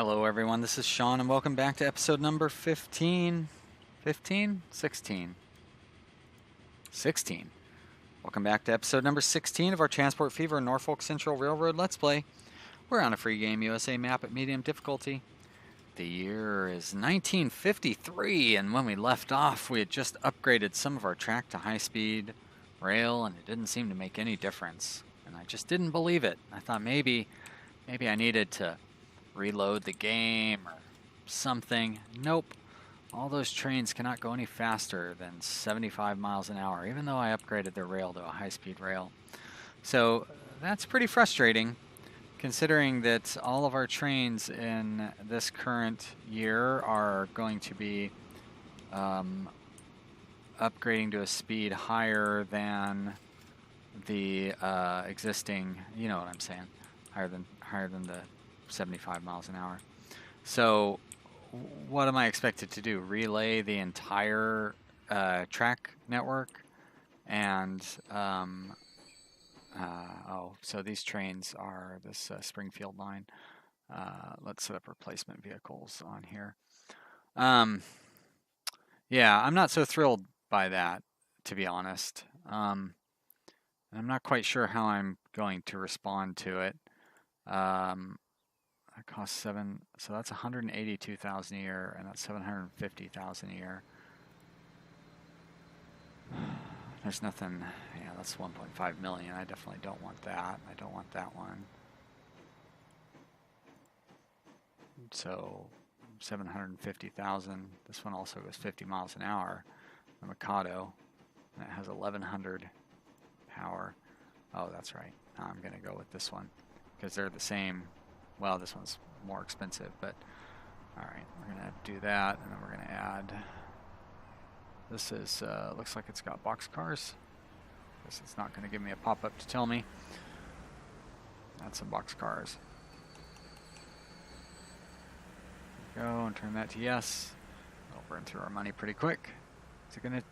Hello everyone, this is Sean and welcome back to episode number 15. 15? 16. 16. Welcome back to episode number 16 of our Transport Fever Norfolk Central Railroad Let's Play. We're on a free game USA map at medium difficulty. The year is 1953, and when we left off, we had just upgraded some of our track to high-speed rail, and it didn't seem to make any difference. And I just didn't believe it. I thought maybe I needed to reload the game or something. Nope. All those trains cannot go any faster than 75 miles an hour, even though I upgraded their rail to a high-speed rail. So that's pretty frustrating, considering that all of our trains in this current year are going to be upgrading to a speed higher than the existing, you know what I'm saying, higher than the 75 miles an hour. So what am I expected to do? Relay the entire track network? And so these trains are this Springfield line. Let's set up replacement vehicles on here. Yeah, I'm not so thrilled by that, to be honest. I'm not quite sure how I'm going to respond to it. That costs so that's 182,000 a year, and that's 750,000 a year. There's nothing, yeah, that's 1.5 million. I definitely don't want that. I don't want that one. So 750,000. This one also goes 50 miles an hour. The Mikado, and it has 1100 power. Oh, that's right. I'm going to go with this one because they're the same. Well, this one's more expensive, but all right, we're going to do that, and then we're going to add. This is looks like it's got boxcars. Guess it's not going to give me a pop-up to tell me. That's some boxcars. Go and turn that to yes. We'll burn through our money pretty quick. Is it going to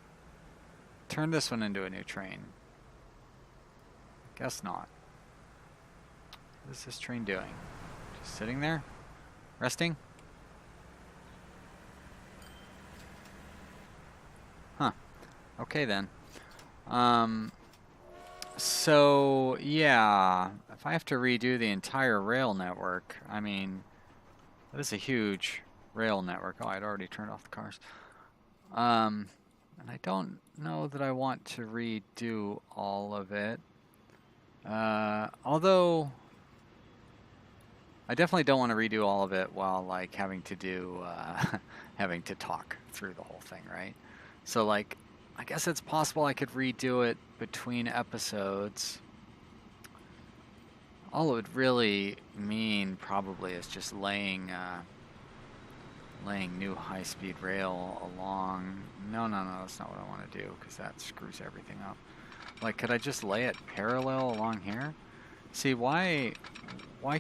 turn this one into a new train? Guess not. What is this train doing? Just sitting there? Resting? Huh. Okay then. So yeah, if I have to redo the entire rail network, I mean, that is a huge rail network. Oh, I'd already turned off the cars. And I don't know that I want to redo all of it. Although I definitely don't want to redo all of it while like having to do having to talk through the whole thing, right? So like I guess it's possible I could redo it between episodes. All it would really mean probably is just laying new high-speed rail along. No, that's not what I want to do because that screws everything up. Like, could I just lay it parallel along here? See, why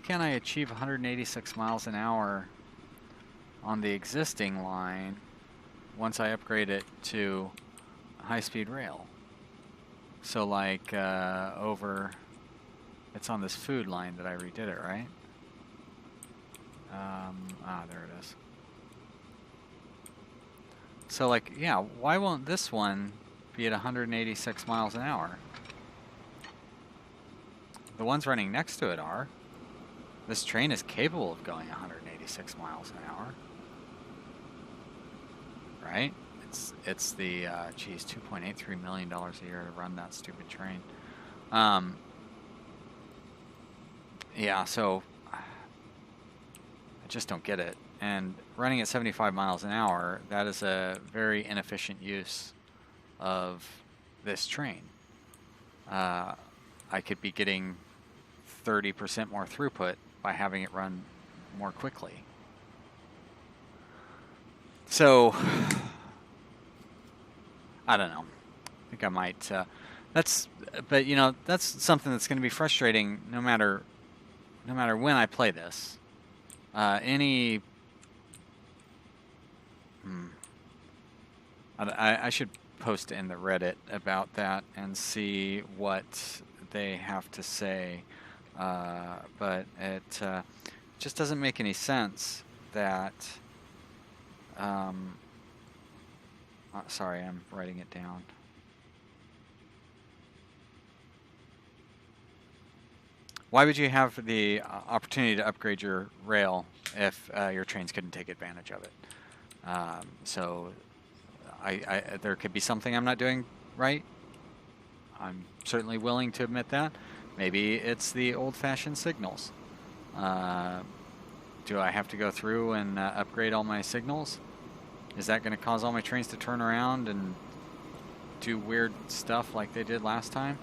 can't I achieve 186 miles an hour on the existing line once I upgrade it to high-speed rail? So like over, it's on this food line that I redid it, right? There it is. So like, yeah, why won't this one be at 186 miles an hour? The ones running next to it are. This train is capable of going 186 miles an hour. Right? It's the, geez, $2.83 million a year to run that stupid train. Yeah, so I just don't get it. And running at 75 miles an hour, that is a very inefficient use of this train. I could be getting 30% more throughput by having it run more quickly. So I don't know. I think I might. But you know, that's something that's going to be frustrating no matter when I play this. I should post in the Reddit about that and see what they have to say. But just doesn't make any sense that, sorry, I'm writing it down. Why would you have the opportunity to upgrade your rail if your trains couldn't take advantage of it? So there could be something I'm not doing right. I'm certainly willing to admit that. Maybe it's the old-fashioned signals. Do I have to go through and upgrade all my signals? Is that going to cause all my trains to turn around and do weird stuff like they did last time?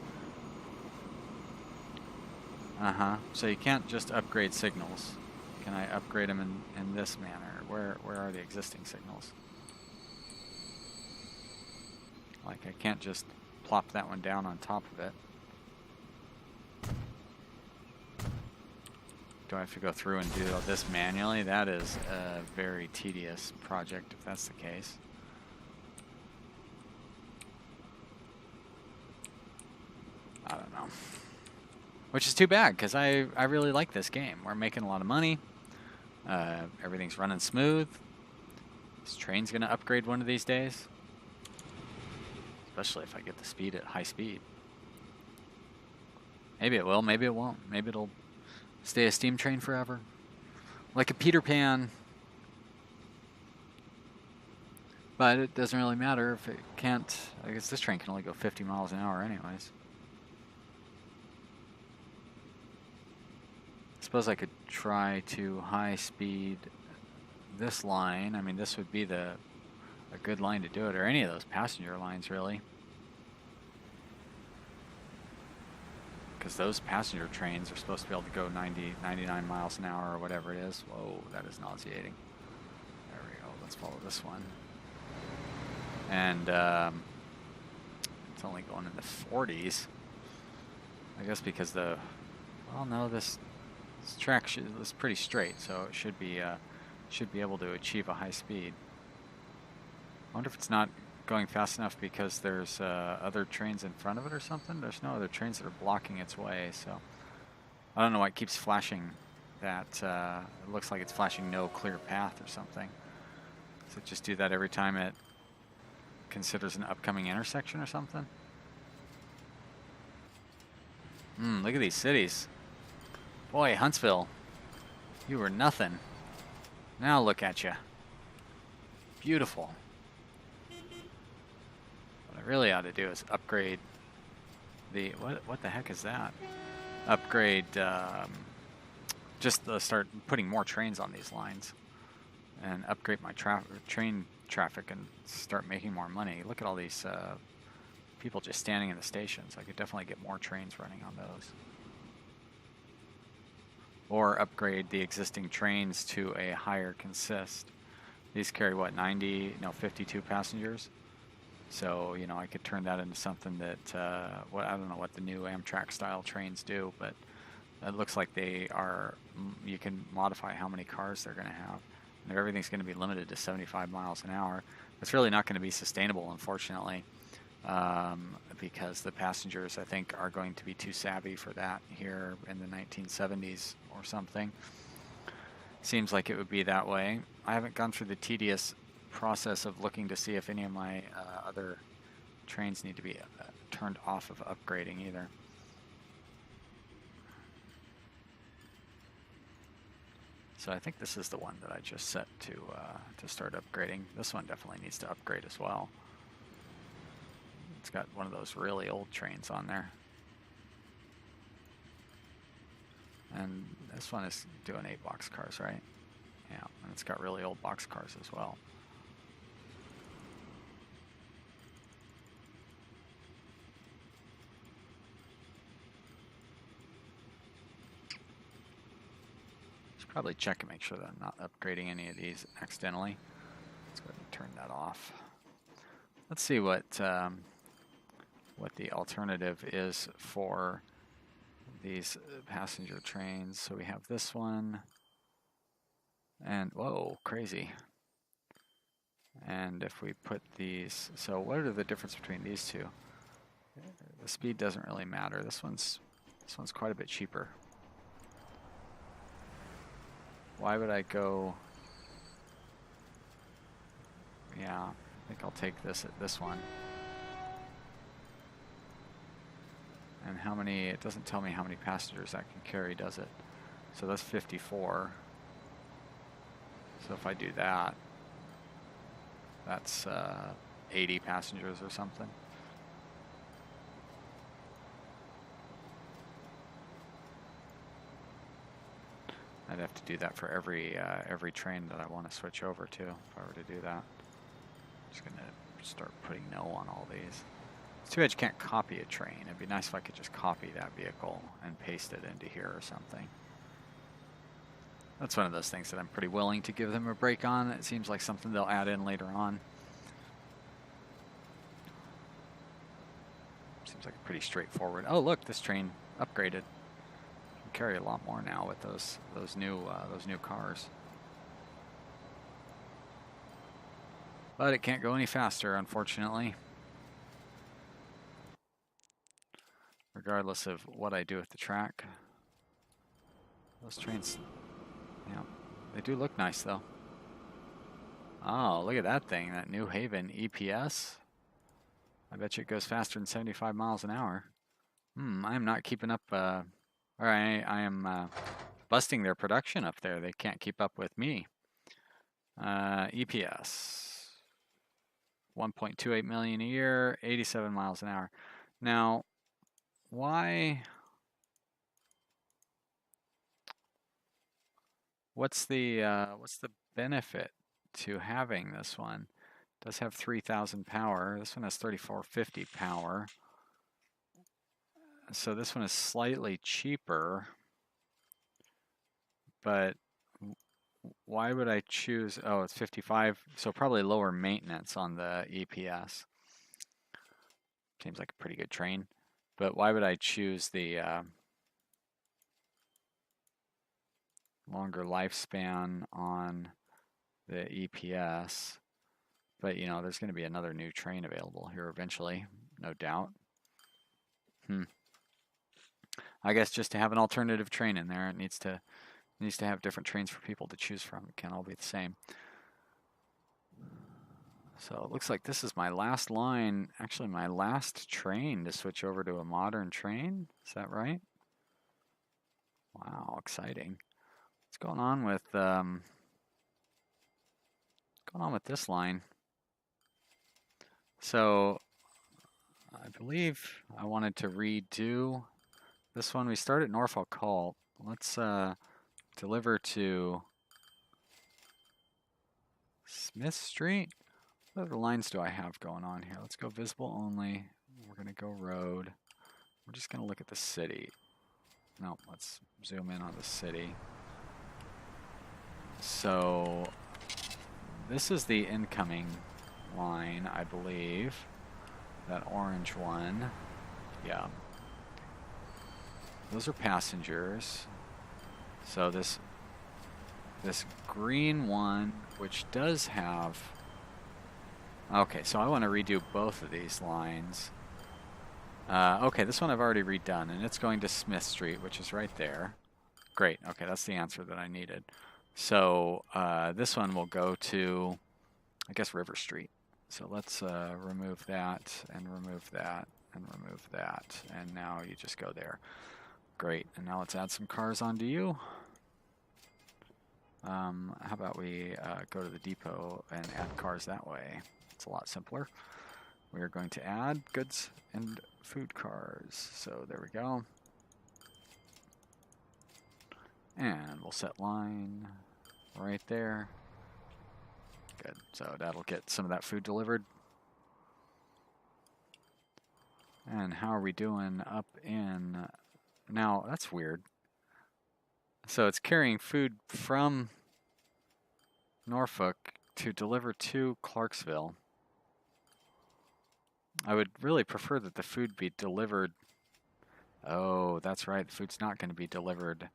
So you can't just upgrade signals. Can I upgrade them in this manner? Where are the existing signals? Like, I can't just plop that one down on top of it. Do I have to go through and do this manually? That is a very tedious project if that's the case. I don't know. Which is too bad, because I really like this game. We're making a lot of money. Everything's running smooth. This train's going to upgrade one of these days. Especially if I get the speed at high speed. Maybe it will, maybe it won't. Maybe it'll stay a steam train forever. Like a Peter Pan. But it doesn't really matter if it can't. I guess this train can only go 50 miles an hour anyways. Suppose I could try to high speed this line. I mean, this would be a good line to do it, or any of those passenger lines really. Because those passenger trains are supposed to be able to go 90, 99 miles an hour or whatever it is. Whoa, that is nauseating. There we go. Let's follow this one. And it's only going in the 40s. I guess because well, no, this track is pretty straight, so it should be able to achieve a high speed. I wonder if it's not going fast enough because there's other trains in front of it or something. There's no other trains that are blocking its way, so I don't know why it keeps flashing that. It looks like it's flashing no clear path or something. Does it just do that every time it considers an upcoming intersection or something? Look at these cities. Boy, Huntsville, you were nothing. Now look at you. Beautiful. What I really ought to do is upgrade the... What the heck is that? Upgrade... just start putting more trains on these lines. And upgrade my train traffic and start making more money. Look at all these people just standing in the stations. I could definitely get more trains running on those. Or upgrade the existing trains to a higher consist. These carry what, 52 passengers? So, you know, I could turn that into something that, I don't know what the new Amtrak style trains do, but it looks like they are, you can modify how many cars they're going to have. And if everything's going to be limited to 75 miles an hour, it's really not going to be sustainable, unfortunately, because the passengers, I think, are going to be too savvy for that here in the 1970s or something. Seems like it would be that way. I haven't gone through the tedious process of looking to see if any of my other trains need to be turned off of upgrading either. So I think this is the one that I just set to start upgrading. This one definitely needs to upgrade as well. It's got one of those really old trains on there. And this one is doing 8 boxcars, right? Yeah, and it's got really old boxcars as well. Should probably check and make sure that I'm not upgrading any of these accidentally. Let's go ahead and turn that off. Let's see what the alternative is for these passenger trains. So we have this one, and whoa, crazy. And if we put these, so what are the difference between these two? The speed doesn't really matter. This one's quite a bit cheaper. why would I go? Yeah, I think I'll take this at this one. And how many, it doesn't tell me how many passengers that can carry, does it? So that's 54. So if I do that, that's 80 passengers or something. I'd have to do that for every train that I want to switch over to if I were to do that. I'm just gonna start putting no on all these. It's too bad you can't copy a train. It'd be nice if I could just copy that vehicle and paste it into here or something. That's one of those things that I'm pretty willing to give them a break on. It seems like something they'll add in later on. Seems like pretty straightforward. Oh, look, this train upgraded. Can carry a lot more now with those new cars. But it can't go any faster, unfortunately. Regardless of what I do with the track. Those trains, yeah, they do look nice though. Oh, look at that thing, that New Haven EPS. I bet you it goes faster than 75 miles an hour. I am not keeping up, or I am busting their production up there. They can't keep up with me. EPS, 1.28 million a year, 87 miles an hour. Now, why? What's the benefit to having this one? It does have 3,000 power. This one has 3,450 power. So this one is slightly cheaper, but why would I choose? Oh, it's 55, so probably lower maintenance on the EPS. Seems like a pretty good train, but why would I choose the longer lifespan on the EPS? But you know, there's going to be another new train available here eventually, no doubt. I guess just to have an alternative train in there, it needs to have different trains for people to choose from. It can't all be the same. So it looks like this is my last line, actually my last train to switch over to a modern train. Is that right? Wow, exciting. What's going on with this line? So I believe I wanted to redo this one. We start at Norfolk Halt. Let's deliver to Smith Street. What other lines do I have going on here? Let's go visible only. We're going to go road. We're just going to look at the city. No, let's zoom in on the city. So this is the incoming line, I believe. That orange one. Yeah. Those are passengers. So this green one, which does have... Okay, so I want to redo both of these lines. Okay, this one I've already redone, and it's going to Smith Street, which is right there. Great, okay, that's the answer that I needed. So this one will go to, I guess, River Street. So let's remove that, and remove that, and remove that, and now you just go there. Great, and now let's add some cars onto you. How about we go to the depot and add cars that way? It's a lot simpler. We are going to add goods and food cars. So there we go. And we'll set line right there. Good. So that'll get some of that food delivered. And how are we doing up in... Now, that's weird. So it's carrying food from Norfolk to deliver to Clarksville. I would really prefer that the food be delivered. Oh, that's right. The food's not going to be delivered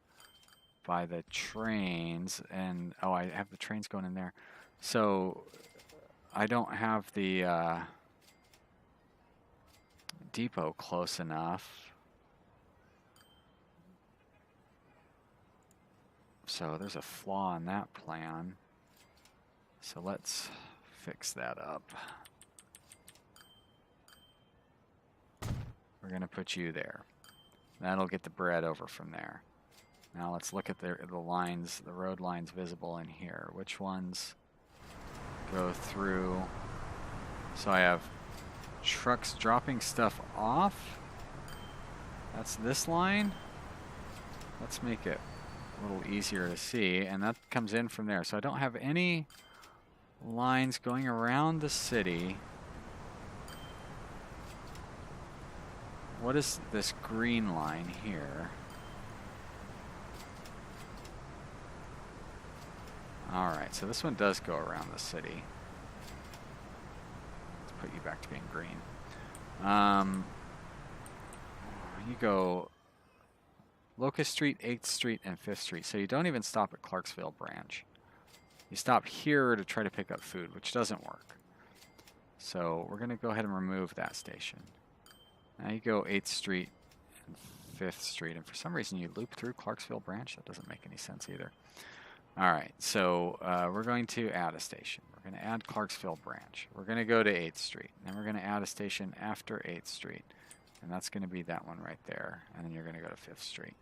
by the trains. And, oh, I have the trains going in there. So I don't have the depot close enough. So there's a flaw in that plan. So let's fix that up. We're going to put you there. That'll get the bread over from there. Now let's look at the lines, the road lines visible in here. Which ones go through? So I have trucks dropping stuff off. That's this line. Let's make it a little easier to see. And that comes in from there. So I don't have any lines going around the city. What is this green line here? Alright, so this one does go around the city. Let's put you back to being green. You go Locust Street, 8th Street, and 5th Street. So you don't even stop at Clarksville Branch. You stop here to try to pick up food, which doesn't work. So we're going to go ahead and remove that station. Now you go 8th Street and 5th Street, and for some reason you loop through Clarksville Branch. That doesn't make any sense either. Alright, so we're going to add a station. We're going to add Clarksville Branch. We're going to go to 8th Street. Then we're going to add a station after 8th Street. And that's going to be that one right there. And then you're going to go to 5th Street.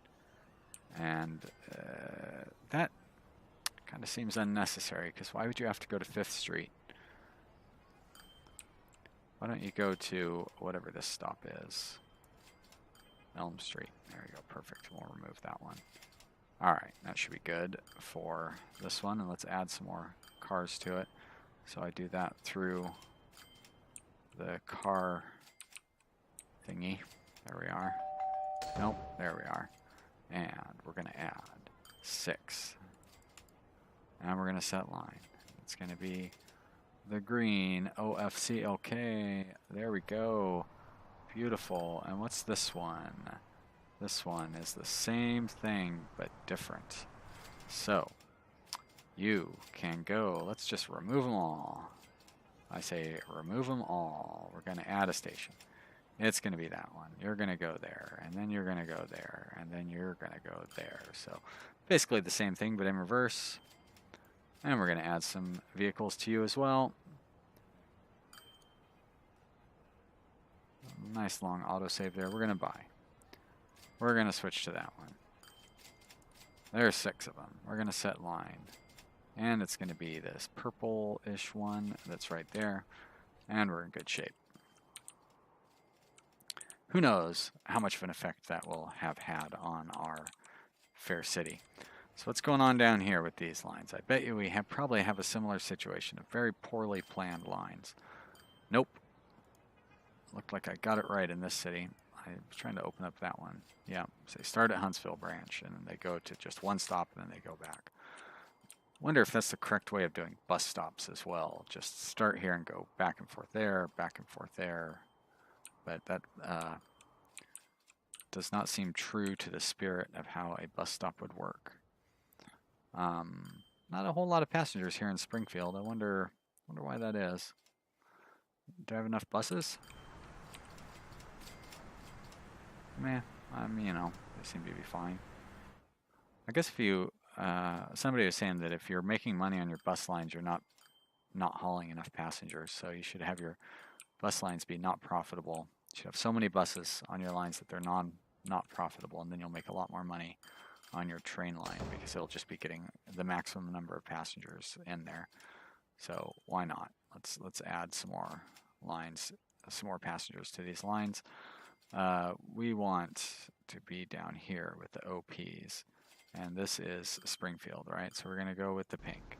And that kind of seems unnecessary, because why would you have to go to 5th Street? Why don't you go to whatever this stop is? Elm Street. There we go. Perfect. We'll remove that one. Alright, that should be good for this one. And let's add some more cars to it. So I do that through the car thingy. There we are. Nope, there we are. And we're going to add 6. And we're going to set line. It's going to be the green OFCLK. There we go. Beautiful. And what's this one? This one is the same thing, but different. So, you can go. Let's just remove them all. I say remove them all. We're going to add a station. It's going to be that one. You're going to go there, and then you're going to go there, and then you're going to go there. So, basically the same thing, but in reverse. And we're going to add some vehicles to you as well. Nice long autosave there. We're going to buy. We're going to switch to that one. There's 6 of them. We're going to set line. And it's going to be this purple-ish one that's right there. And we're in good shape. Who knows how much of an effect that will have had on our fair city. So what's going on down here with these lines? I bet you we probably have a similar situation of very poorly planned lines. Nope. Looked like I got it right in this city. I was trying to open up that one. Yeah, so they start at Huntsville Branch, and then they go to just one stop, and then they go back. Wonder if that's the correct way of doing bus stops as well. Just start here and go back and forth there, back and forth there. But that does not seem true to the spirit of how a bus stop would work. Not a whole lot of passengers here in Springfield. I wonder why that is. Do I have enough buses? Meh, you know, they seem to be fine. I guess if you, somebody was saying that if you're making money on your bus lines, you're not hauling enough passengers. So you should have your bus lines be not profitable. You should have so many buses on your lines that they're not profitable, and then you'll make a lot more money on your train line because it'll just be getting the maximum number of passengers in there. So why not? Let's add some more lines, some more passengers to these lines. We want to be down here with the OPs, and this is Springfield, right? So we're going to go with the pink,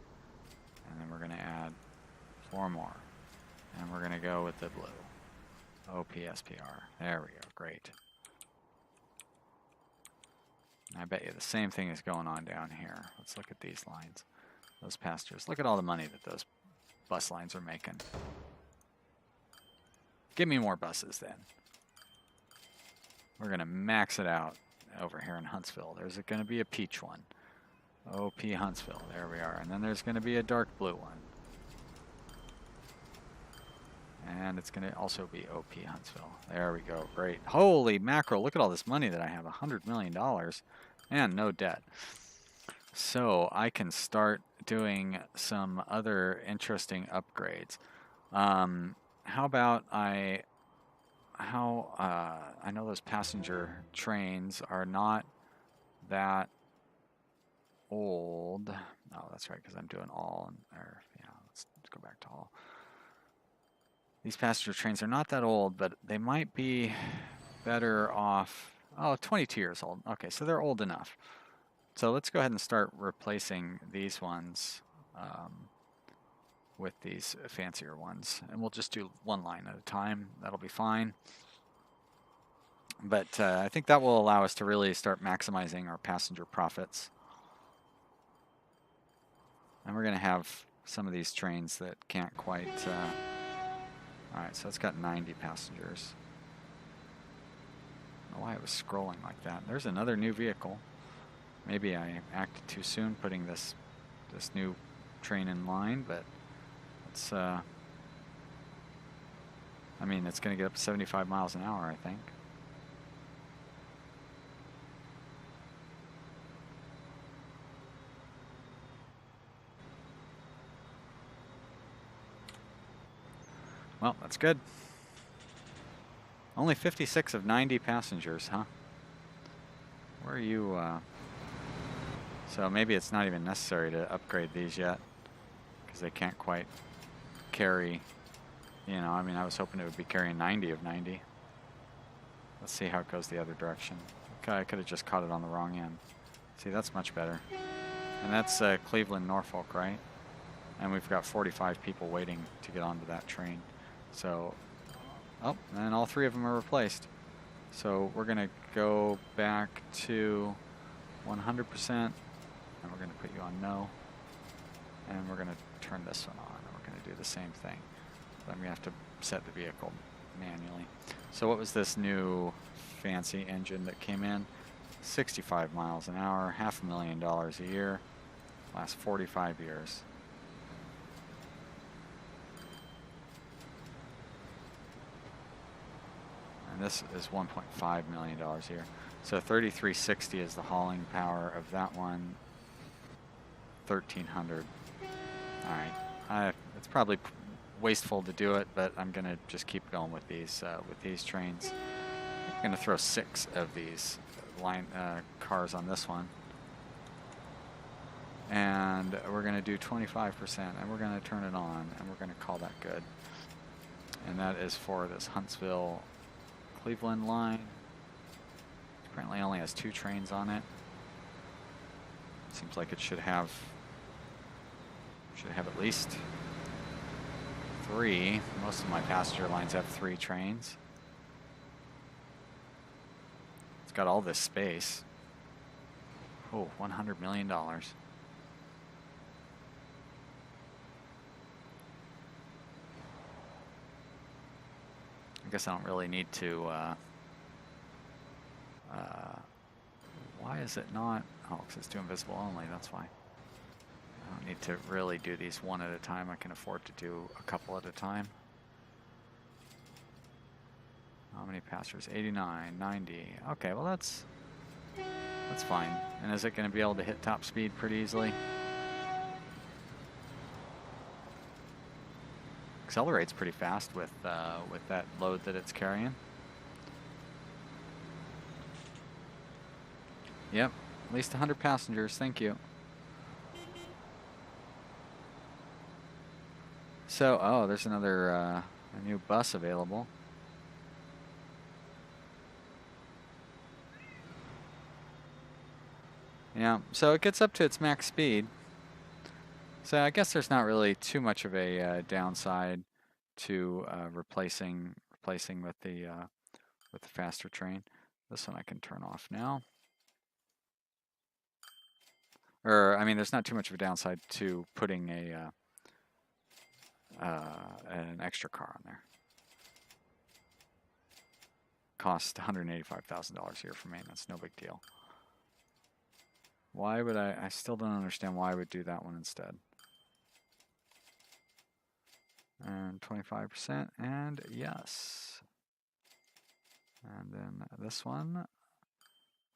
and then we're going to add 4 more, and we're going to go with the blue. OPSPR. There we go. Great. I bet you the same thing is going on down here. Let's look at these lines. Those passengers. Look at all the money that those bus lines are making. Give me more buses then. We're going to max it out over here in Huntsville. There's going to be a peach one. OP Huntsville. There we are. And then there's going to be a dark blue one. And it's going to also be OP Huntsville. There we go. Great. Holy mackerel. Look at all this money that I have. $100 million. And no debt. So I can start doing some other interesting upgrades. How about I know those passenger trains are not that old. Oh, that's right, because I'm doing all, or yeah, let's go back to all. These passenger trains are not that old, but they might be better off. Oh, 22 years old. Okay, so they're old enough. So let's go ahead and start replacing these ones with these fancier ones. And we'll just do one line at a time. That'll be fine. But I think that will allow us to really start maximizing our passenger profits. And we're going to have some of these trains that can't quite... all right, so it's got 90 passengers. I don't know why it was scrolling like that. There's another new vehicle. Maybe I acted too soon putting this new train in line, but it's... I mean, it's going to get up to 75 miles an hour, I think. Well, that's good. Only 56 of 90 passengers, huh? Where are you? So maybe it's not even necessary to upgrade these yet, because they can't quite carry, you know, I mean, I was hoping it would be carrying 90 of 90. Let's see how it goes the other direction. Okay, I could have just caught it on the wrong end. See, that's much better. And that's Cleveland, Norfolk, right? And we've got 45 people waiting to get onto that train. So, oh, and all three of them are replaced. So we're going to go back to 100%, and we're going to put you on no. And we're going to turn this one on, and we're going to do the same thing. But I'm going to have to set the vehicle manually. So what was this new fancy engine that came in? 65 miles an hour, $500,000 a year, lasts 45 years. And this is $1.5 million a year. So 3360 is the hauling power of that one. 1300. All right, it's probably wasteful to do it, but I'm gonna just keep going with these trains. I'm gonna throw 6 of these cars on this one, and we're gonna do 25%, and we're gonna turn it on, and we're gonna call that good. And that is for this Huntsville Cleveland line. Apparently only has 2 trains on it. Seems like it should have at least 3. Most of my passenger lines have 3 trains. It's got all this space. Oh, $100 million. I guess I don't really need to, why is it not? Oh, because it's doing visible only, that's why. I don't need to really do these one at a time. I can afford to do a couple at a time. How many passengers? 89, 90. Okay, well that's fine. And is it going to be able to hit top speed pretty easily? Accelerates pretty fast with that load that it's carrying. Yep, at least 100 passengers. Thank you. So, oh, there's another a new bus available. Yeah, so it gets up to its max speed. So I guess there's not really too much of a downside to replacing with the faster train. This one I can turn off now. Or I mean, there's not too much of a downside to putting an extra car on there. Cost $185,000 a year for maintenance, no big deal. Why would I still don't understand why I would do that one instead. And 25%, and yes. And then this one,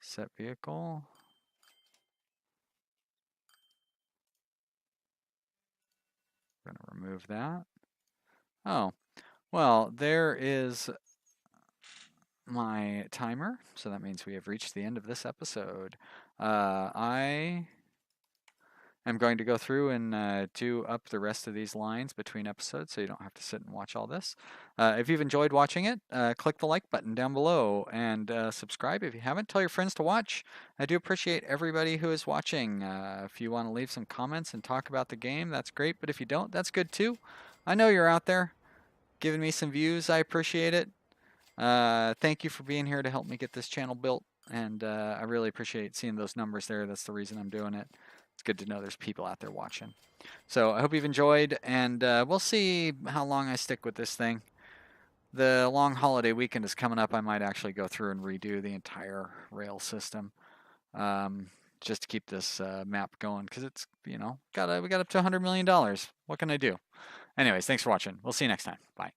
set vehicle. remove that. Oh, well, there is my timer, so that means we have reached the end of this episode. I am going to go through and do up the rest of these lines between episodes so you don't have to sit and watch all this. If you've enjoyed watching it, click the like button down below and subscribe if you haven't. Tell your friends to watch. I do appreciate everybody who is watching. If you want to leave some comments and talk about the game, that's great, but if you don't, that's good too. I know you're out there giving me some views. I appreciate it. Thank you for being here to help me get this channel built, and I really appreciate seeing those numbers there. That's the reason I'm doing it. It's good to know there's people out there watching. So I hope you've enjoyed, and we'll see how long I stick with this thing. The long holiday weekend is coming up. I might actually go through and redo the entire rail system, just to keep this map going, because it's, we got up to $100 million. What can I do? Anyways, thanks for watching. We'll see you next time. Bye.